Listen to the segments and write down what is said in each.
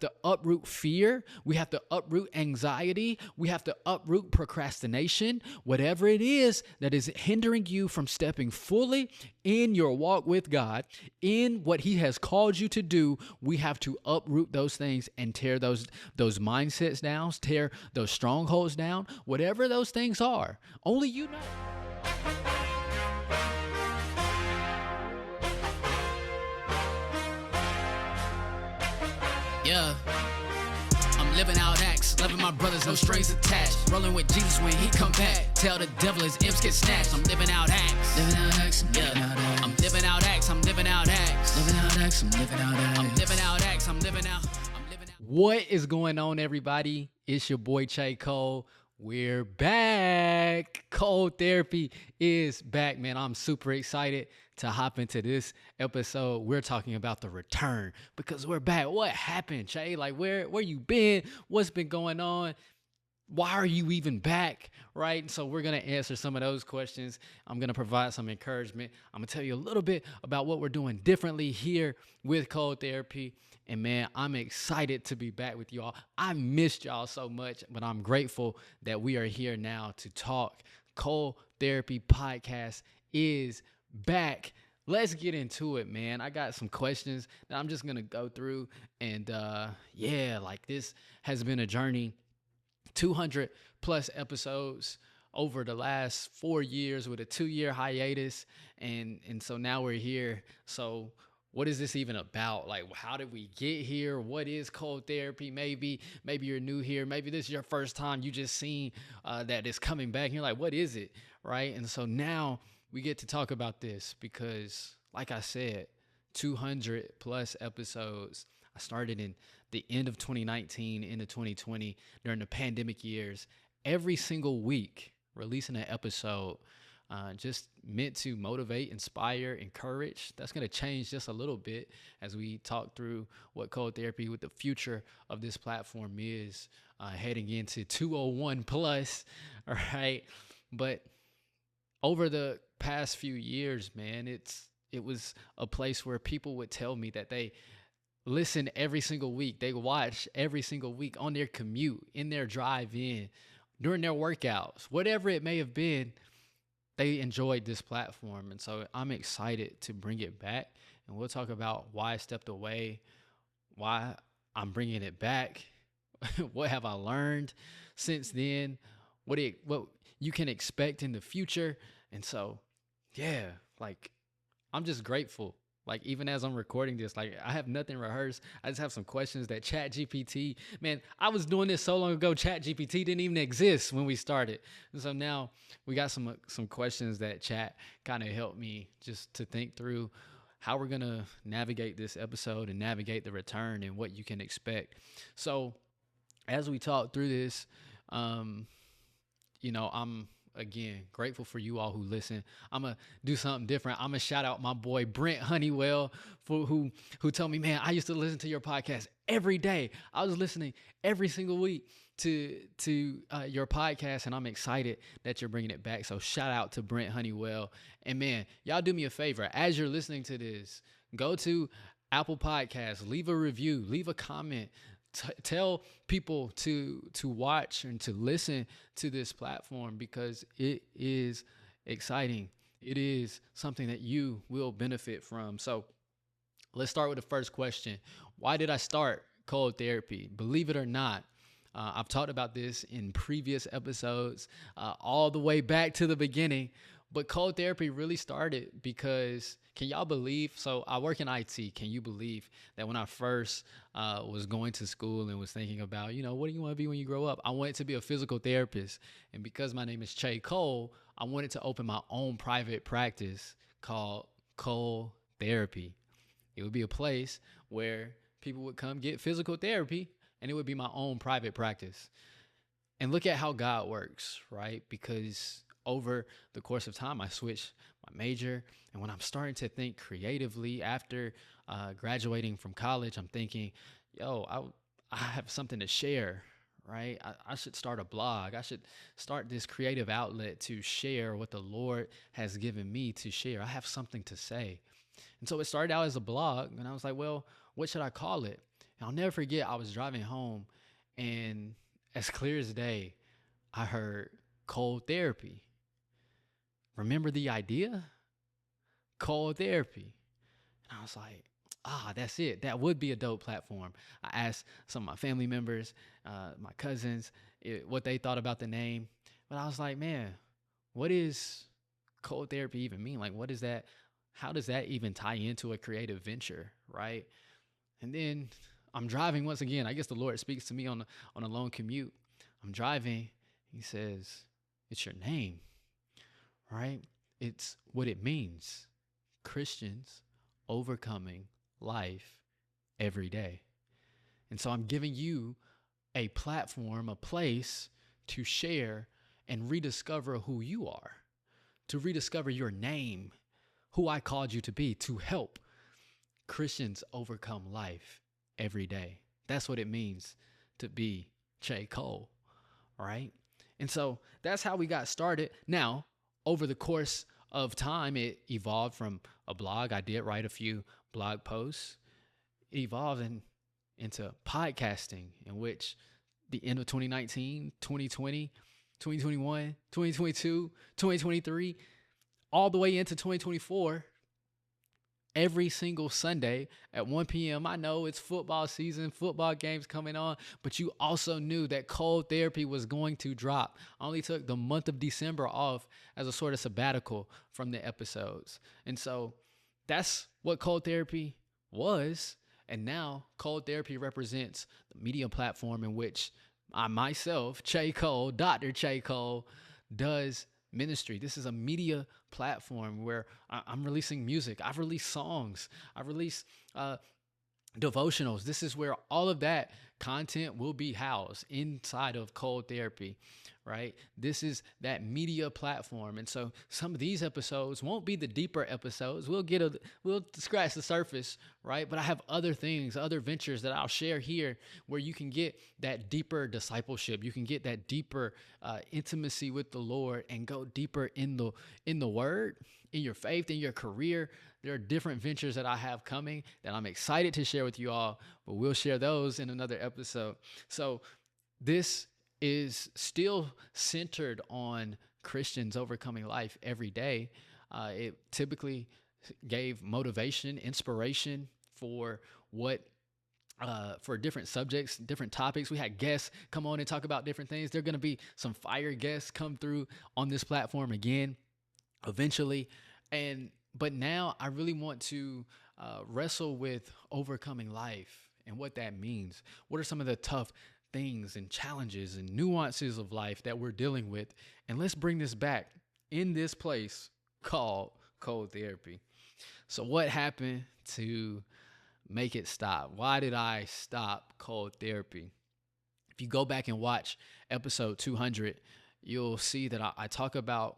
to uproot fear. We have to uproot anxiety. We have to uproot procrastination. Whatever it is that is hindering you from stepping fully in your walk with God, in what he has called you to do, we have to uproot those things and tear those mindsets down, tear those strongholds down, whatever those things are. Only you know. Yeah, I'm living out acts, loving my brothers, no strings attached. Rolling with Jesus when he come back. Tell the devil his imps get snatched. I'm living out acts. Living out acts, I'm living out acts. I'm living out acts, I'm living out acts. Living out acts, I'm living out acts. I'm living out acts, I'm living out. What is going on, everybody? It's your boy Chae Cole. We're back. Cold Therapy is back, man. I'm super excited to hop into this episode. We're talking about the return because we're back. What happened, Chae? Like, where you been? What's been going on? Why are you even back, right? And so we're going to answer some of those questions. I'm going to provide some encouragement. I'm going to tell you a little bit about what we're doing differently here with Cold Therapy. And man, I'm excited to be back with y'all. I missed y'all so much, but I'm grateful that we are here now to talk. Cold Therapy Podcast is back. Let's get into it, man. I got some questions that I'm just going to go through. And this has been a journey. 200 plus episodes over the last 4 years with a 2-year hiatus. And so now we're here. So what is this even about? Like, how did we get here? What is Cold Therapy? Maybe you're new here. Maybe this is your first time. You just seen that it's coming back. And you're like, what is it? Right. And so now we get to talk about this because, like I said, 200 plus episodes. I started in the end of 2019 into 2020 during the pandemic years. Every single week, releasing an episode, just meant to motivate, inspire, encourage. That's going to change just a little bit as we talk through what Cold Therapy, what the future of this platform is, heading into 201 plus, all right? But over the past few years, man, it was a place where people would tell me that they listen every single week. They watch every single week on their commute, in their drive-in, during their workouts, whatever it may have been. They enjoyed this platform. And so I'm excited to bring it back. And we'll talk about why I stepped away, why I'm bringing it back, what have I learned since then, what you can expect in the future. And so, yeah, like, I'm just grateful. Like, even as I'm recording this, like, I have nothing rehearsed. I just have some questions that ChatGPT, man, I was doing this so long ago, ChatGPT didn't even exist when we started. And so now we got some questions that Chat kind of helped me just to think through how we're going to navigate this episode and navigate the return and what you can expect. So as we talk through this, I'm again grateful for you all who listen. I'm gonna do something different. I'm gonna shout out my boy Brent Honeywell who told me, man, I used to listen to your podcast every day. I was listening every single week to your podcast, and I'm excited that you're bringing it back. So shout out to Brent Honeywell. And man, y'all do me a favor as you're listening to this, go to Apple Podcasts, leave a review, leave a comment. Tell people to watch and to listen to this platform because it is exciting. It is something that you will benefit from. So let's start with the first question. Why did I start Cold Therapy? Believe it or not, I've talked about this in previous episodes, all the way back to the beginning. But Cold Therapy really started because, can y'all believe? So I work in IT. Can you believe that when I first was going to school and was thinking about, what do you want to be when you grow up? I wanted to be a physical therapist. And because my name is Chae Cole, I wanted to open my own private practice called Cole Therapy. It would be a place where people would come get physical therapy, and it would be my own private practice. And look at how God works, right? Because over the course of time, I switched my major. And when I'm starting to think creatively after graduating from college, I'm thinking, I have something to share, right? I should start a blog. I should start this creative outlet to share what the Lord has given me to share. I have something to say. And so it started out as a blog, and I was like, well, what should I call it? And I'll never forget, I was driving home, and as clear as day, I heard cold therapy. Remember the idea? Cold therapy. And I was like, that's it. That would be a dope platform. I asked some of my family members, my cousins, what they thought about the name. But I was like, man, what is cold therapy even mean? Like, what is that? How does that even tie into a creative venture, right? And then I'm driving once again. I guess the Lord speaks to me on a long commute. I'm driving. He says, "It's your name, right? It's what it means. Christians overcoming life every day." And so I'm giving you a platform, a place to share and rediscover who you are, to rediscover your name, who I called you to be, to help Christians overcome life every day. That's what it means to be Chae Cole, right? And so that's how we got started. Now, over the course of time, it evolved from a blog. I did write a few blog posts. It evolved into podcasting, in which the end of 2019, 2020, 2021, 2022, 2023, all the way into 2024, every single Sunday at 1 p.m. I know it's football season, football games coming on, but you also knew that cold therapy was going to drop. I only took the month of December off as a sort of sabbatical from the episodes. And so that's what cold therapy was. And now cold therapy represents the media platform in which I myself, Chae Cole, Dr. Chae Cole, does ministry. This is a media platform where I'm releasing music. I've released songs. I've released devotionals. This is where all of that content will be housed inside of cold therapy, right? This is that media platform. And so some of these episodes won't be the deeper episodes. We'll scratch the surface, right? But I have other things, other ventures that I'll share here where you can get that deeper discipleship. You can get that deeper intimacy with the Lord and go deeper in the word, in your faith, in your career. There are different ventures that I have coming that I'm excited to share with you all, but we'll share those in another episode. So this is still centered on Christians overcoming life every day. It typically gave motivation, inspiration for for different subjects, different topics. We had guests come on and talk about different things. There are going to be some fire guests come through on this platform again, eventually. But now I really want to wrestle with overcoming life and what that means. What are some of the tough things and challenges and nuances of life that we're dealing with? And let's bring this back in this place called cold therapy. So what happened to make it stop? Why did I stop cold therapy? If you go back and watch episode 200, you'll see that I talk about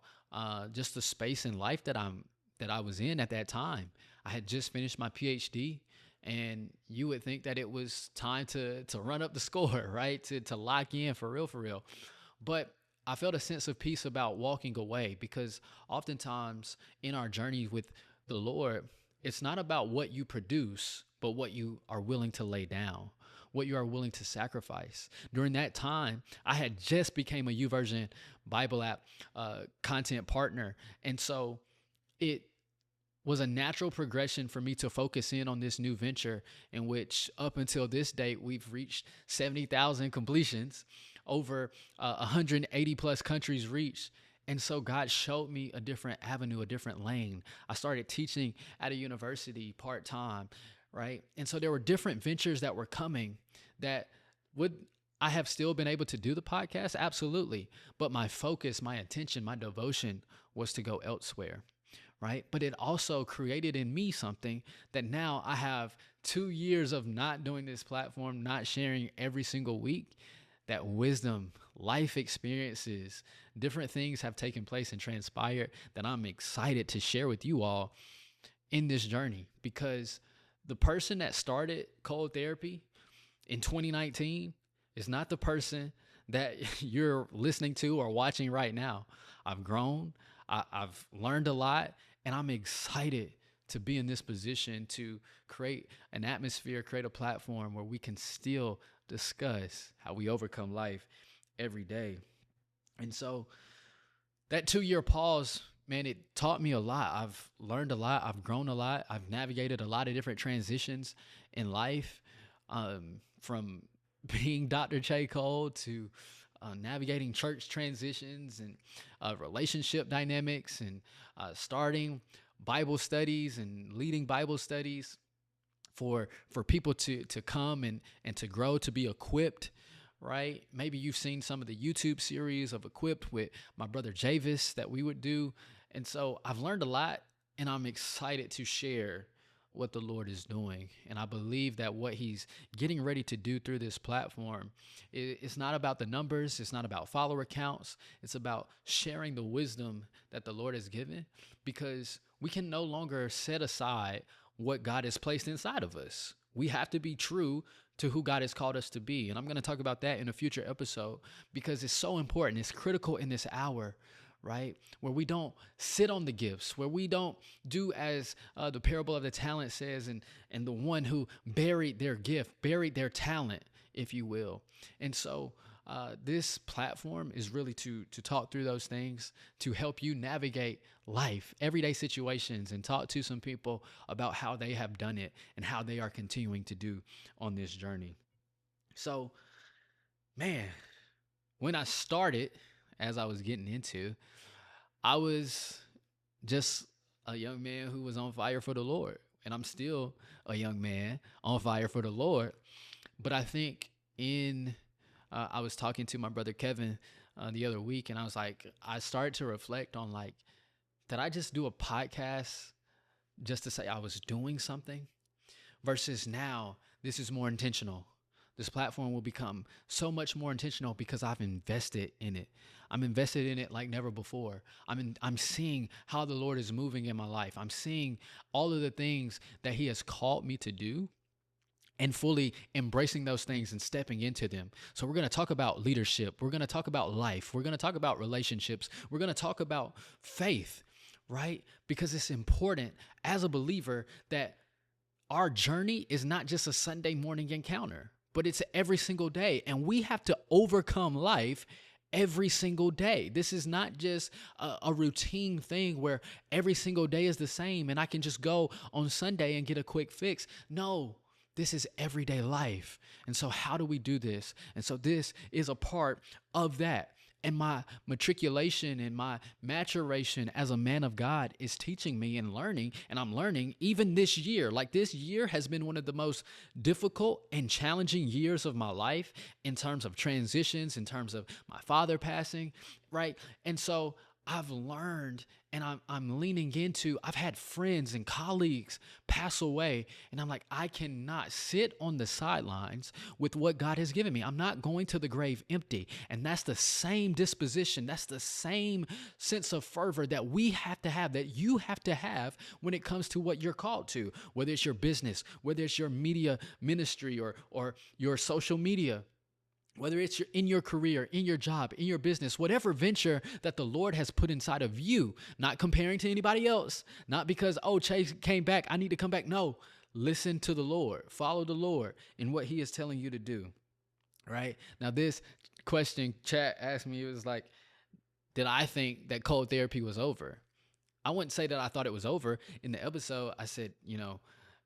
just the space in life that I was in at that time. I had just finished my PhD, and you would think that it was time to run up the score, right? To lock in for real. But I felt a sense of peace about walking away, because oftentimes in our journey with the Lord, it's not about what you produce, but what you are willing to lay down, what you are willing to sacrifice. During that time, I had just became a YouVersion Bible app content partner. And so it was a natural progression for me to focus in on this new venture, in which up until this date, we've reached 70,000 completions, over 180 plus countries reached. And so God showed me a different avenue, a different lane. I started teaching at a university part-time, right? And so there were different ventures that were coming that would I have still been able to do the podcast? Absolutely. But my focus, my attention, my devotion was to go elsewhere, right? But it also created in me something that now I have 2 years of not doing this platform, not sharing every single week. That wisdom, life experiences, different things have taken place and transpired that I'm excited to share with you all in this journey. Because the person that started cold therapy in 2019 is not the person that you're listening to or watching right now. I've grown, I've learned a lot, and I'm excited to be in this position to create an atmosphere, create a platform where we can still discuss how we overcome life every day. And so that 2 year pause, man, it taught me a lot. I've learned a lot. I've grown a lot. I've navigated a lot of different transitions in life, from being Dr. Chae Cole to navigating church transitions and relationship dynamics, and starting Bible studies and leading Bible studies for people to come and to grow, to be equipped, right? Maybe you've seen some of the YouTube series of Equipped with my brother Javis that we would do. And so I've learned a lot, and I'm excited to share what the Lord is doing. And I believe that what he's getting ready to do through this platform, it's not about the numbers. It's not about follower counts. It's about sharing the wisdom that the Lord has given, because we can no longer set aside what God has placed inside of us. We have to be true to who God has called us to be. And I'm going to talk about that in a future episode, because it's so important. It's critical in this hour, right? Where we don't sit on the gifts, where we don't do as the parable of the talent says, and the one who buried their gift, buried their talent, if you will. And so this platform is really to talk through those things, to help you navigate life, everyday situations, and talk to some people about how they have done it and how they are continuing to do on this journey. So, man, when I started, as I was getting into, I was just a young man who was on fire for the Lord. And I'm still a young man on fire for the Lord. But I think I was talking to my brother Kevin the other week, and I was like, I started to reflect on, like, did I just do a podcast just to say I was doing something? Versus now, this is more intentional. This platform will become so much more intentional because I've invested in it. I'm invested in it like never before. I'm seeing how the Lord is moving in my life. I'm seeing all of the things that he has called me to do, and fully embracing those things and stepping into them. So we're going to talk about leadership. We're going to talk about life. We're going to talk about relationships. We're going to talk about faith, right? Because it's important as a believer that our journey is not just a Sunday morning encounter, but it's every single day. And we have to overcome life every single day. This is not just a routine thing where every single day is the same and I can just go on Sunday and get a quick fix. No, this is everyday life. And so how do we do this? And so this is a part of that. And my matriculation and my maturation as a man of God is teaching me and learning. And I'm learning even this year. Like, this year has been one of the most difficult and challenging years of my life in terms of transitions, in terms of my father passing, right? And so I've learned, and I'm leaning into, I've had friends and colleagues pass away, and I'm like, I cannot sit on the sidelines with what God has given me. I'm not going to the grave empty. And that's the same disposition. That's the same sense of fervor that we have to have, that you have to have when it comes to what you're called to, whether it's your business, whether it's your media ministry or your social media, whether it's in your career, in your job, in your business, whatever venture that the Lord has put inside of you, not comparing to anybody else, not because, oh, Chase came back, I need to come back. No, listen to the Lord, follow the Lord in what he is telling you to do, right? Now, this question chat asked me, it was like, did I think that cold therapy was over? I wouldn't say that I thought it was over. In the episode, I said,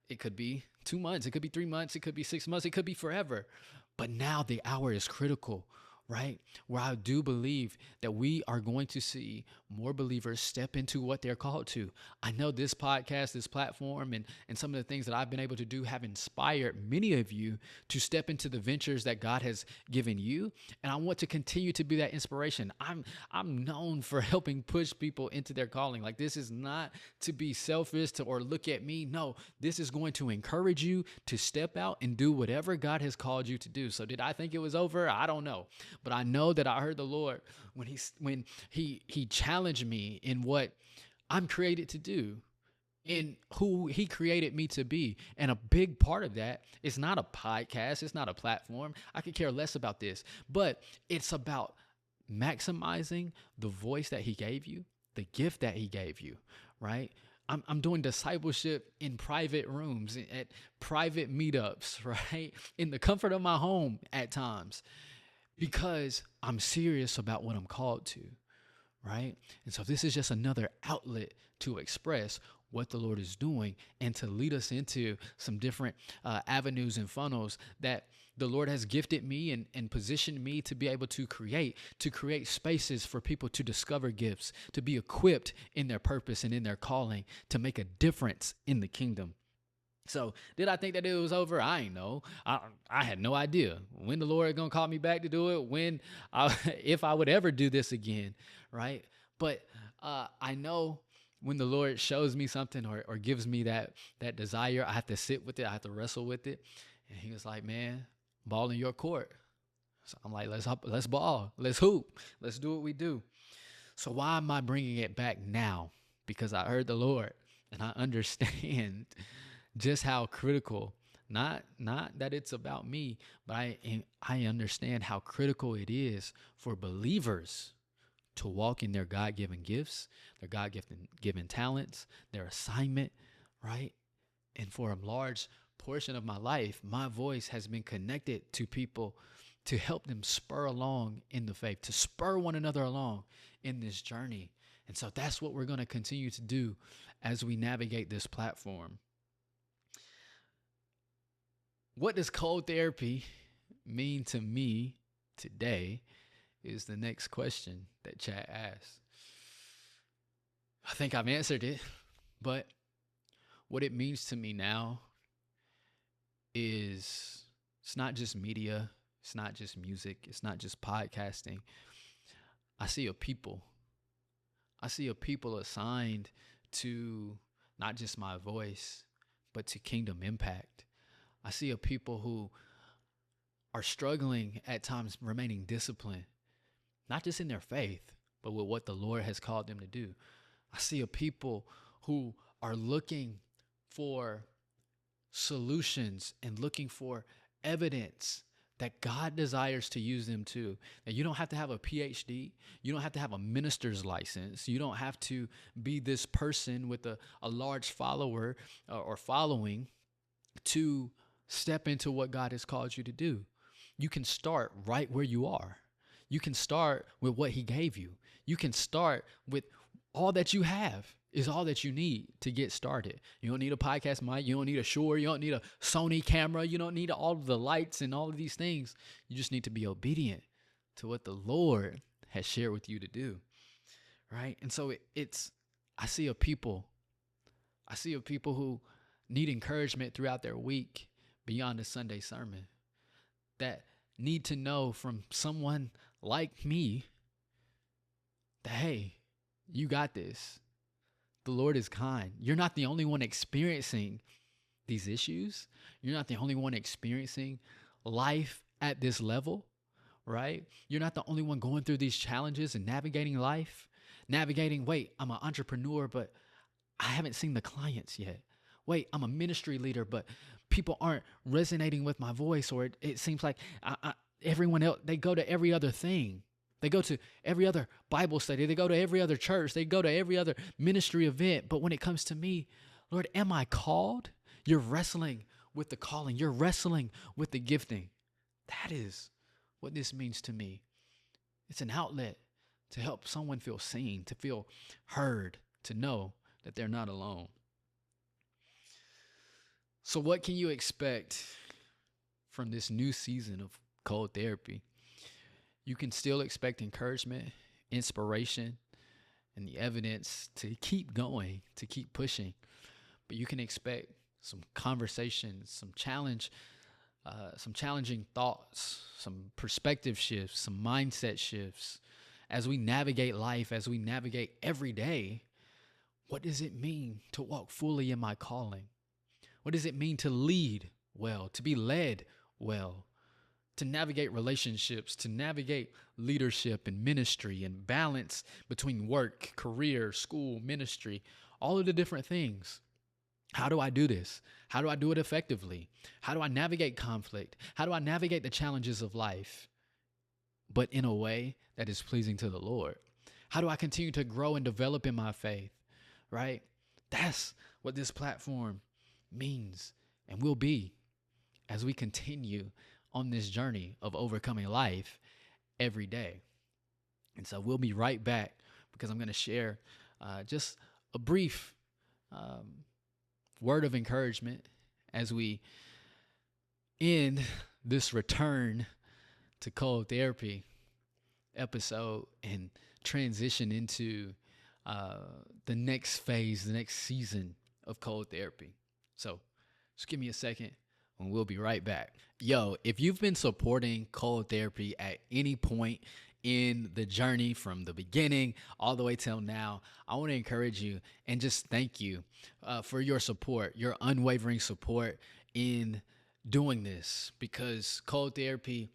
it could be 2 months, it could be 3 months, it could be 6 months, it could be forever. But now the hour is critical, right? Where I do believe that we are going to see more believers step into what they're called to. I know this podcast, this platform, and some of the things that I've been able to do have inspired many of you to step into the ventures that God has given you. And I want to continue to be that inspiration. I'm known for helping push people into their calling. Like, this is not to be selfish or look at me. No, this is going to encourage you to step out and do whatever God has called you to do. So did I think it was over? I don't know. But I know that I heard the Lord when he challenged me in what I'm created to do, in who he created me to be. And a big part of that is not a podcast. It's not a platform. I could care less about this, but it's about maximizing the voice that he gave you, the gift that he gave you, right? I'm doing discipleship in private rooms, at private meetups, right? In the comfort of my home at times, because I'm serious about what I'm called to, right? And so this is just another outlet to express what the Lord is doing and to lead us into some different avenues and funnels that the Lord has gifted me and positioned me to be able to create spaces for people to discover gifts, to be equipped in their purpose and in their calling, to make a difference in the kingdom. So did I think that it was over? I ain't know. I had no idea when the Lord gonna call me back to do it, if I would ever do this again, right? But I know when the Lord shows me something or gives me that desire, I have to sit with it. I have to wrestle with it. And he was like, man, ball in your court. So I'm like, let's ball. Let's hoop. Let's do what we do. So why am I bringing it back now? Because I heard the Lord and I understand just how critical, not that it's about me, but I understand how critical it is for believers to walk in their God-given gifts, their God-given talents, their assignment, right? And for a large portion of my life, my voice has been connected to people to help them spur along in the faith, to spur one another along in this journey. And so that's what we're going to continue to do as we navigate this platform. What does cold therapy mean to me today is the next question that chat asked. I think I've answered it, but what it means to me now is it's not just media, it's not just music, it's not just podcasting. I see a people assigned to not just my voice, but to kingdom impact. I see a people who are struggling at times remaining disciplined, not just in their faith, but with what the Lord has called them to do. I see a people who are looking for solutions and looking for evidence that God desires to use them to. That you don't have to have a PhD. You don't have to have a minister's license. You don't have to be this person with a large follower or following to step into what God has called you to do. You can start right where you are. You can start with what he gave you. You can start with all that you have is all that you need to get started. You don't need a podcast mic. You don't need a Shure. You don't need a Sony camera. You don't need all of the lights and all of these things. You just need to be obedient to what the Lord has shared with you to do. Right? And so I see a people who need encouragement throughout their week beyond the Sunday sermon, that need to know from someone like me that, hey, you got this. The Lord is kind. You're not the only one experiencing these issues. You're not the only one experiencing life at this level, right? You're not the only one going through these challenges and navigating life. Wait, I'm an entrepreneur, but I haven't seen the clients yet. Wait, I'm a ministry leader, but people aren't resonating with my voice, or it seems like everyone else, they go to every other thing. They go to every other Bible study. They go to every other church. They go to every other ministry event. But when it comes to me, Lord, am I called? You're wrestling with the calling. You're wrestling with the gifting. That is what this means to me. It's an outlet to help someone feel seen, to feel heard, to know that they're not alone. So what can you expect from this new season of cold therapy? You can still expect encouragement, inspiration, and the evidence to keep going, to keep pushing. But you can expect some conversations, some challenging thoughts, some perspective shifts, some mindset shifts. As we navigate life, as we navigate every day, what does it mean to walk fully in my calling? What does it mean to lead well, to be led well? To navigate relationships, to navigate leadership and ministry and balance between work, career, school, ministry, all of the different things. How do I do this? How do I do it effectively? How do I navigate conflict? How do I navigate the challenges of life, but in a way that is pleasing to the Lord? How do I continue to grow and develop in my faith, right? That's what this platform means and will be as we continue on this journey of overcoming life every day. And so we'll be right back because I'm going to share just a brief word of encouragement as we end this return to cold therapy episode and transition into the next phase, the next season of cold therapy. So just give me a second and we'll be right back. Yo, if you've been supporting cold therapy at any point in the journey from the beginning all the way till now, I want to encourage you and just thank you for your support, your unwavering support in doing this, because cold therapy,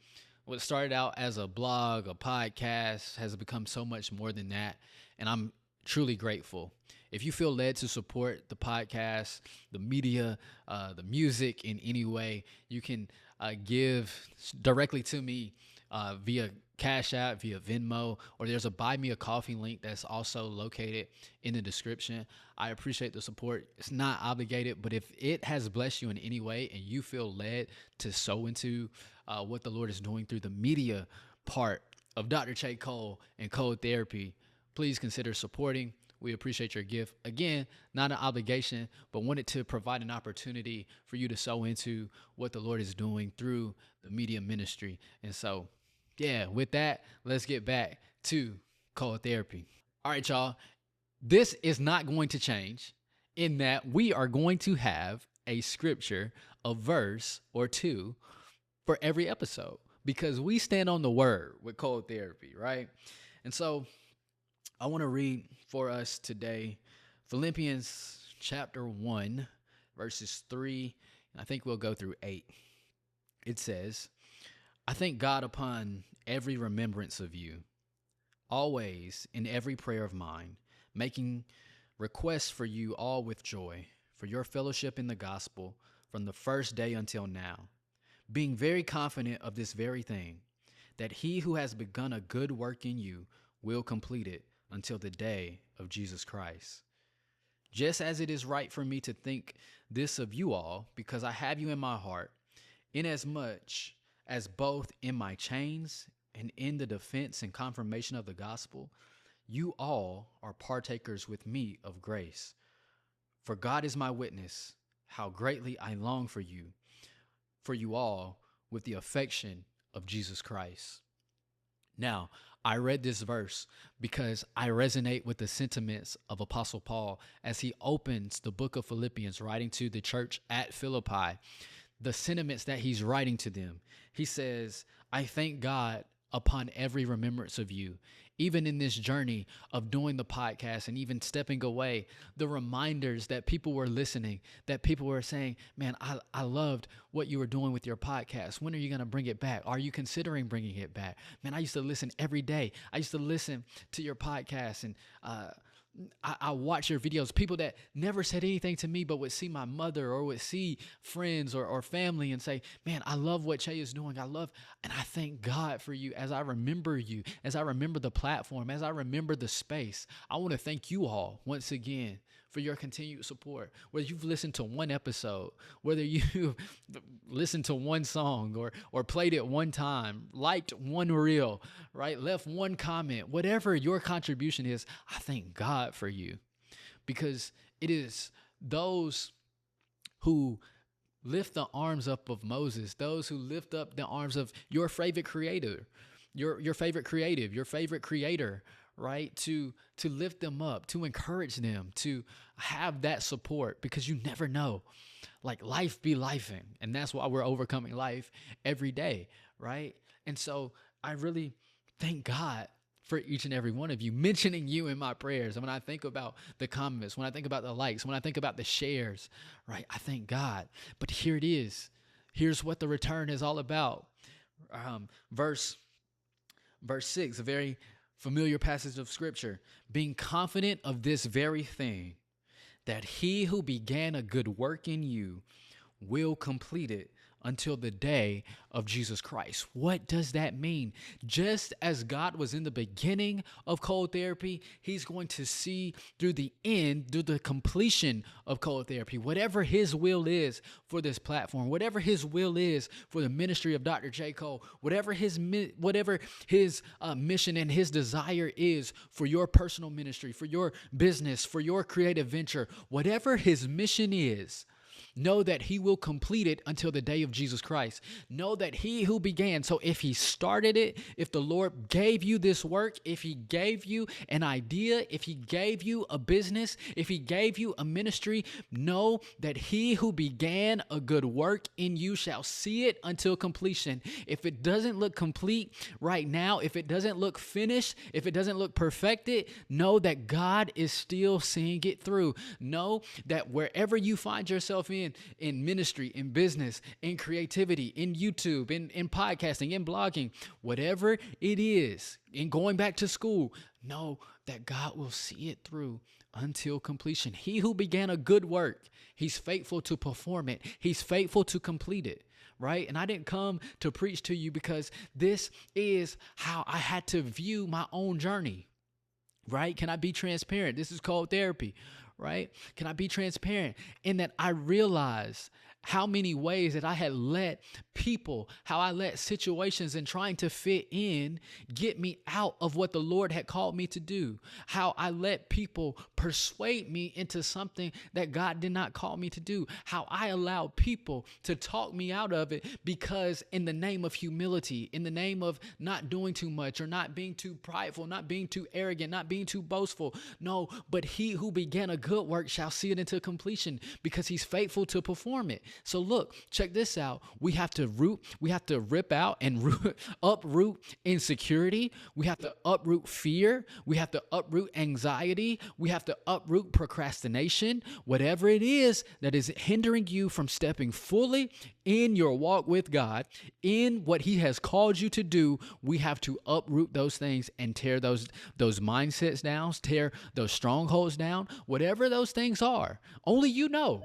what started out as a blog, a podcast, has become so much more than that. And I'm truly grateful. If you feel led to support the podcast, the media, the music in any way, you can give directly to me via Cash App, via Venmo, or there's a Buy Me a Coffee link that's also located in the description. I appreciate the support. It's not obligated, but if it has blessed you in any way and you feel led to sow into what the Lord is doing through the media part of Dr. Chae Cole and Cold Therapy, please consider supporting. We appreciate your gift. Again, not an obligation, but wanted to provide an opportunity for you to sow into what the Lord is doing through the media ministry. And so, yeah, with that, let's get back to cold therapy. All right, y'all. This is not going to change in that we are going to have a scripture, a verse or two for every episode because we stand on the word with cold therapy, right? And so I want to read for us today Philippians chapter 1, verses 3, and I think we'll go through 8. It says, I thank God upon every remembrance of you, always in every prayer of mine, making requests for you all with joy, for your fellowship in the gospel from the first day until now, being very confident of this very thing, that he who has begun a good work in you will complete it until the day of Jesus Christ. Just as it is right for me to think this of you all, because I have you in my heart, inasmuch as both in my chains and in the defense and confirmation of the gospel, you all are partakers with me of grace. For God is my witness, how greatly I long for you all, with the affection of Jesus Christ. Now, I read this verse because I resonate with the sentiments of Apostle Paul as he opens the book of Philippians, writing to the church at Philippi, the sentiments that he's writing to them. He says, I thank God upon every remembrance of you, even in this journey of doing the podcast and even stepping away, the reminders that people were listening, that people were saying, man, I loved what you were doing with your podcast. When are you going to bring it back? Are you considering bringing it back? Man, I used to listen every day. I used to listen to your podcast and I watch your videos. People that never said anything to me, but would see my mother or would see friends or family and say, man, I love what Chae is doing. And I thank God for you. As I remember you, as I remember the platform, as I remember the space, I want to thank you all once again for your continued support. Whether you've listened to one episode, whether you listened to one song or played it one time, liked one reel, right? Left one comment, whatever your contribution is, I thank God for you, because it is those who lift the arms up of Moses, those who lift up the arms of your favorite creator, your favorite creative, your favorite creator, right? To lift them up, to encourage them, to have that support, because you never know, like life be lifing. And that's why we're overcoming life every day, right? And so I really thank God for each and every one of you, mentioning you in my prayers. And when I think about the comments, when I think about the likes, when I think about the shares, right? I thank God. But here it is. Here's what the return is all about. Verse 6, a very familiar passage of scripture. Being confident of this very thing, that he who began a good work in you will complete it until the day of Jesus Christ. What does that mean? Just as God was in the beginning of cold therapy, he's going to see through the end, through the completion of cold therapy, whatever his will is for this platform, whatever his will is for the ministry of Dr. Chae Cole, whatever his mission and his desire is for your personal ministry, for your business, for your creative venture, whatever his mission is, know that he will complete it until the day of Jesus Christ. Know that he who began, so if he started it, if the Lord gave you this work, if he gave you an idea, if he gave you a business, if he gave you a ministry, know that he who began a good work in you shall see it until completion. If it doesn't look complete right now, if it doesn't look finished, if it doesn't look perfected, know that God is still seeing it through. Know that wherever you find yourself in ministry, in business, in creativity, in YouTube, in podcasting, in blogging, whatever it is, in going back to school, know that God will see it through until completion. He who began a good work, he's faithful to perform it. He's faithful to complete it. Right? And I didn't come to preach to you because this is how I had to view my own journey. Right? Can I be transparent? This is called therapy. Right? Can I be transparent in that I realized how many ways that I had let people, how I let situations and trying to fit in get me out of what the Lord had called me to do. How I let people persuade me into something that God did not call me to do. How I allowed people to talk me out of it because in the name of humility, in the name of not doing too much or not being too prideful, not being too arrogant, not being too boastful. No, but he who began a good work shall see it into completion because he's faithful to perform it. So look, check this out. We have to rip out and uproot insecurity. We have to uproot fear. We have to uproot anxiety. We have to uproot procrastination. Whatever it is that is hindering you from stepping fully in your walk with God, in what he has called you to do, we have to uproot those things and tear those mindsets down, tear those strongholds down, whatever those things are. Only you know.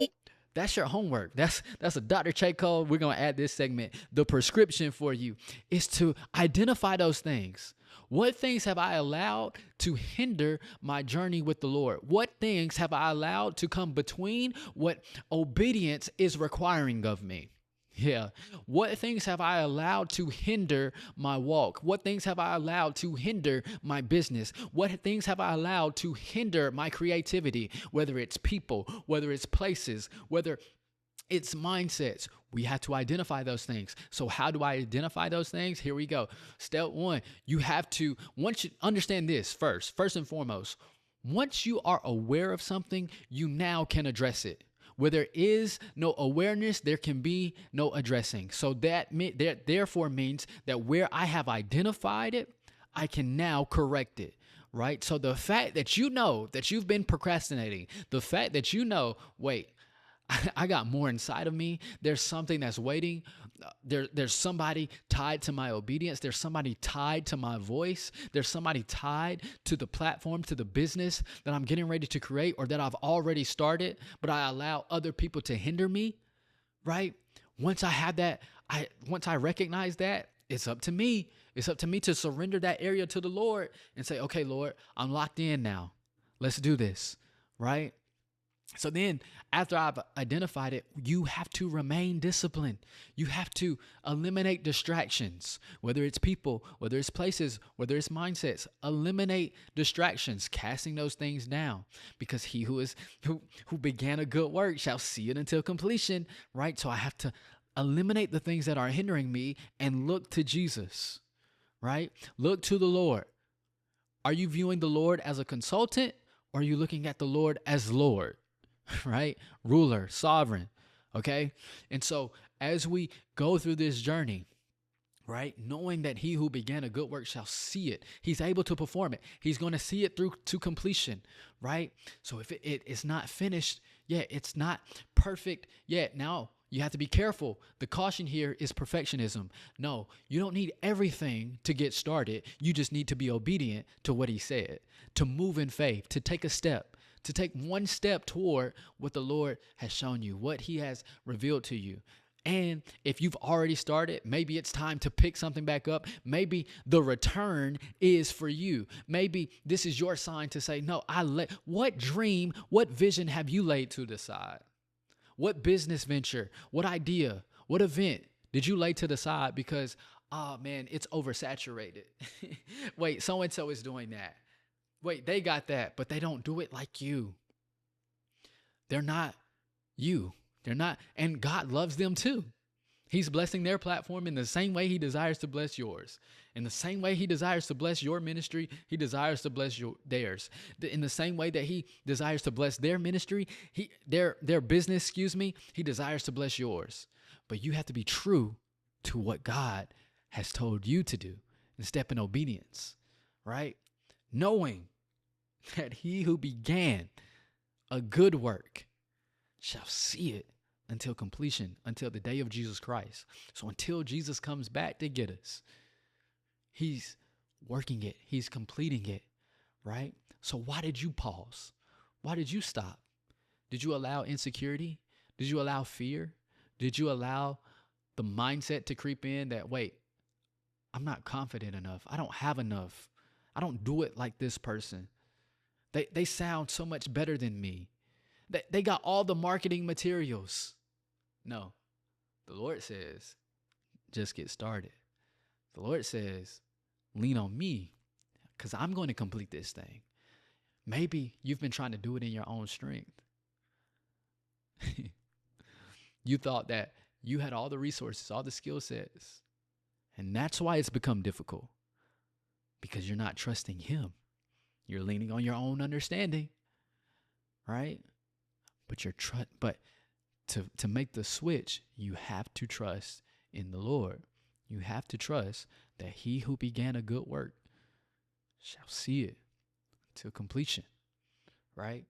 That's your homework. That's a Dr. Chae Cole. We're going to add this segment. The prescription for you is to identify those things. What things have I allowed to hinder my journey with the Lord? What things have I allowed to come between what obedience is requiring of me? Yeah. What things have I allowed to hinder my walk? What things have I allowed to hinder my business? What things have I allowed to hinder my creativity? Whether it's people, whether it's places, whether it's mindsets. We have to identify those things. So how do I identify those things? Here we go. Step one, you have to, once you understand this first and foremost, once you are aware of something, you now can address it. Where there is no awareness, there can be no addressing. So that therefore means that where I have identified it, I can now correct it, right? So the fact that you know that you've been procrastinating, the fact that you know, wait, I got more inside of me. There's something that's waiting. There's somebody tied to my obedience. There's somebody tied to my voice. There's somebody tied to the platform, to the business that I'm getting ready to create or that I've already started, but I allow other people to hinder me, right? Once I have that, once I recognize that, it's up to me. It's up to me to surrender that area to the Lord and say, okay, Lord, I'm locked in now. Let's do this, right? So then after I've identified it, you have to remain disciplined. You have to eliminate distractions, whether it's people, whether it's places, whether it's mindsets. Eliminate distractions, casting those things down, because he who began a good work shall see it until completion, right? So I have to eliminate the things that are hindering me and look to Jesus, right? Look to the Lord. Are you viewing the Lord as a consultant, or are you looking at the Lord as Lord? Right? Ruler, sovereign. Okay. And so as we go through this journey, right, knowing that he who began a good work shall see it, he's able to perform it. He's going to see it through to completion. Right. So if it is not finished yet, it's not perfect yet. Now you have to be careful. The caution here is perfectionism. No, you don't need everything to get started. You just need to be obedient to what he said, to move in faith, to take a step, to take one step toward what the Lord has shown you, what he has revealed to you. And if you've already started, maybe it's time to pick something back up. Maybe the return is for you. Maybe this is your sign to say, no, what dream, what vision have you laid to the side? What business venture, what idea, what event did you lay to the side because, oh man, it's oversaturated? Wait, so-and-so is doing that. Wait, they got that, but they don't do it like you. They're not you. They're not, and God loves them too. He's blessing their platform in the same way he desires to bless yours. In the same way he desires to bless your ministry, he desires to bless theirs. In the same way that he desires to bless their ministry, their business, he desires to bless yours. But you have to be true to what God has told you to do and step in obedience, right? Knowing that he who began a good work shall see it until completion, until the day of Jesus Christ. So until Jesus comes back to get us, he's working it. He's completing it, right? So why did you pause? Why did you stop? Did you allow insecurity? Did you allow fear? Did you allow the mindset to creep in that, wait, I'm not confident enough. I don't have enough. I don't do it like this person. They sound so much better than me. They got all the marketing materials. No, the Lord says, just get started. The Lord says, lean on me because I'm going to complete this thing. Maybe you've been trying to do it in your own strength. You thought that you had all the resources, all the skill sets. And that's why it's become difficult, because you're not trusting him. You're leaning on your own understanding, right? But to make the switch, you have to trust in the Lord. You have to trust that he who began a good work shall see it to completion, right?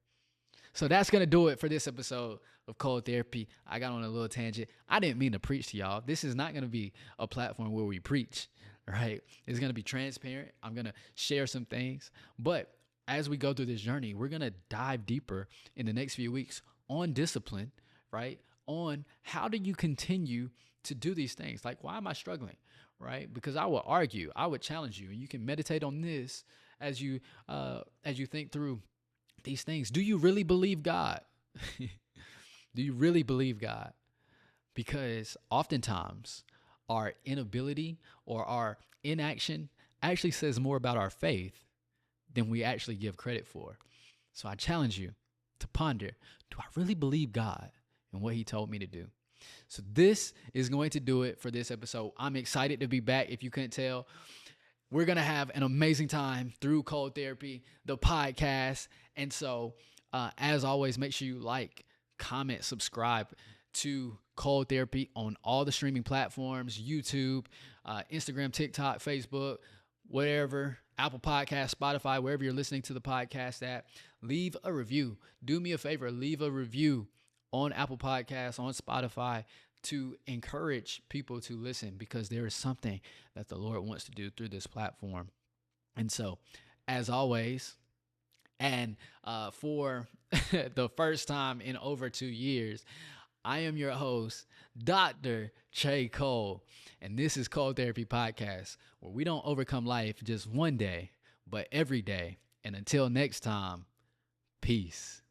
So that's going to do it for this episode of Cold Therapy. I got on a little tangent. I didn't mean to preach to y'all. This is not going to be a platform where we preach, right? It's going to be transparent. I'm going to share some things. But as we go through this journey, we're going to dive deeper in the next few weeks on discipline, right? On how do you continue to do these things? Like, why am I struggling, right? Because I will argue, I would challenge you, and you can meditate on this as you think through these things. Do you really believe God? Do you really believe God? Because oftentimes our inability or our inaction actually says more about our faith than we actually give credit for. So I challenge you to ponder, do I really believe God and what he told me to do? So this is going to do it for this episode. I'm excited to be back. If you couldn't tell, we're going to have an amazing time through Cold Therapy, the podcast. And so, as always, make sure you like, comment, subscribe to Cold Therapy on all the streaming platforms, YouTube, Instagram, TikTok, Facebook, whatever, Apple Podcasts, Spotify, wherever you're listening to the podcast at. Leave a review. Do me a favor, leave a review on Apple Podcasts, on Spotify, to encourage people to listen, because there is something that the Lord wants to do through this platform. And so, as always, and for the first time in over 2 years, I am your host, Dr. Chae Cole, and this is Cold Therapy Podcast, where we don't overcome life just one day, but every day. And until next time, peace.